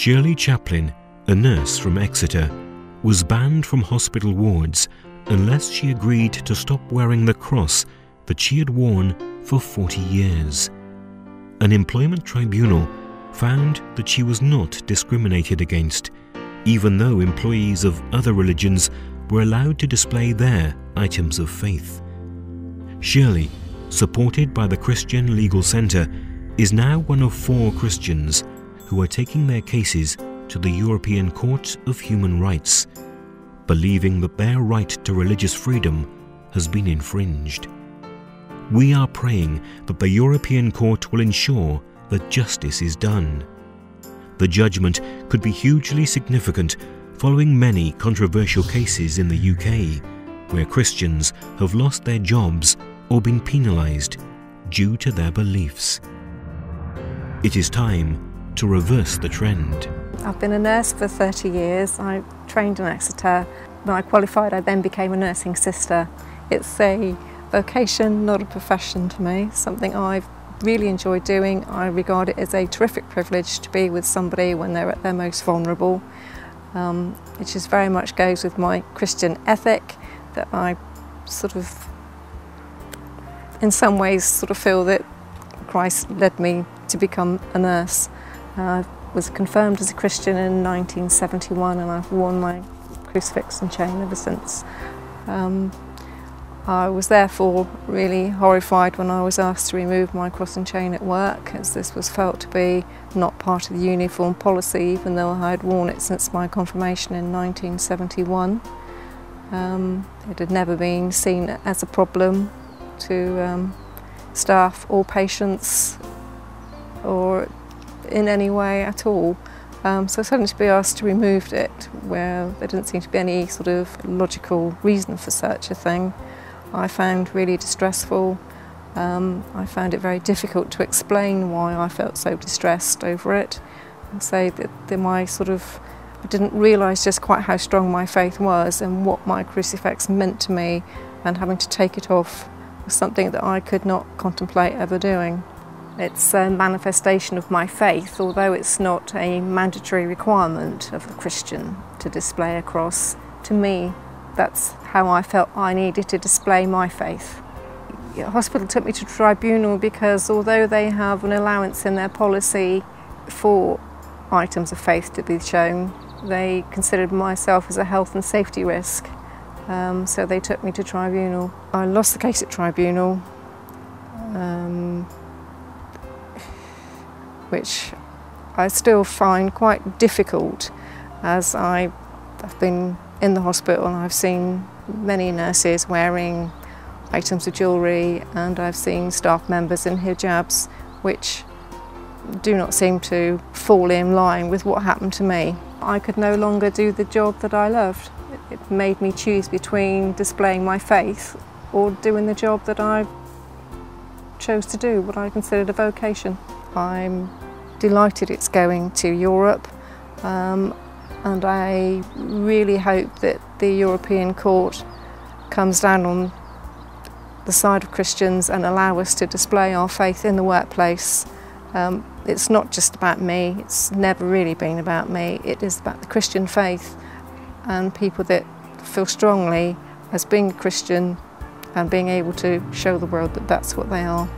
Shirley Chaplin, a nurse from Exeter, was banned from hospital wards unless she agreed to stop wearing the cross that she had worn for 40 years. An employment tribunal found that she was not discriminated against, even though employees of other religions were allowed to display their items of faith. Shirley, supported by the Christian Legal Centre, is now one of 4 Christians who are taking their cases to the European Court of Human Rights, believing that their right to religious freedom has been infringed. We are praying that the European Court will ensure that justice is done. The judgment could be hugely significant following many controversial cases in the UK, where Christians have lost their jobs or been penalised due to their beliefs. It is time to reverse the trend. I've been a nurse for 30 years. I trained in Exeter. When I qualified, I then became a nursing sister. It's a vocation, not a profession to me, something I've really enjoyed doing. I regard it as a terrific privilege to be with somebody when they're at their most vulnerable. It just very much goes with my Christian ethic, that I sort of, in some ways, sort of feel that Christ led me to become a nurse. I was confirmed as a Christian in 1971 and I've worn my crucifix and chain ever since. I was therefore really horrified when I was asked to remove my cross and chain at work, as this was felt to be not part of the uniform policy, even though I had worn it since my confirmation in 1971. It had never been seen as a problem to staff or patients or in any way at all. So suddenly to be asked to remove it, where there didn't seem to be any sort of logical reason for such a thing, I found really distressful. I found it very difficult to explain why I felt so distressed over it, and say that I didn't realise just quite how strong my faith was and what my crucifix meant to me, and having to take it off was something that I could not contemplate ever doing. It's a manifestation of my faith, although it's not a mandatory requirement of a Christian to display a cross. To me, that's how I felt I needed to display my faith. The hospital took me to tribunal because although they have an allowance in their policy for items of faith to be shown, they considered myself as a health and safety risk. So they took me to tribunal. I lost the case at tribunal, which I still find quite difficult, as I've been in the hospital and I've seen many nurses wearing items of jewellery, and I've seen staff members in hijabs which do not seem to fall in line with what happened to me. I could no longer do the job that I loved. It made me choose between displaying my faith or doing the job that I chose to do, what I considered a vocation. I'm delighted it's going to Europe, and I really hope that the European Court comes down on the side of Christians and allow us to display our faith in the workplace. It's not just about me, it's never really been about me, it is about the Christian faith and people that feel strongly as being a Christian and being able to show the world that that's what they are.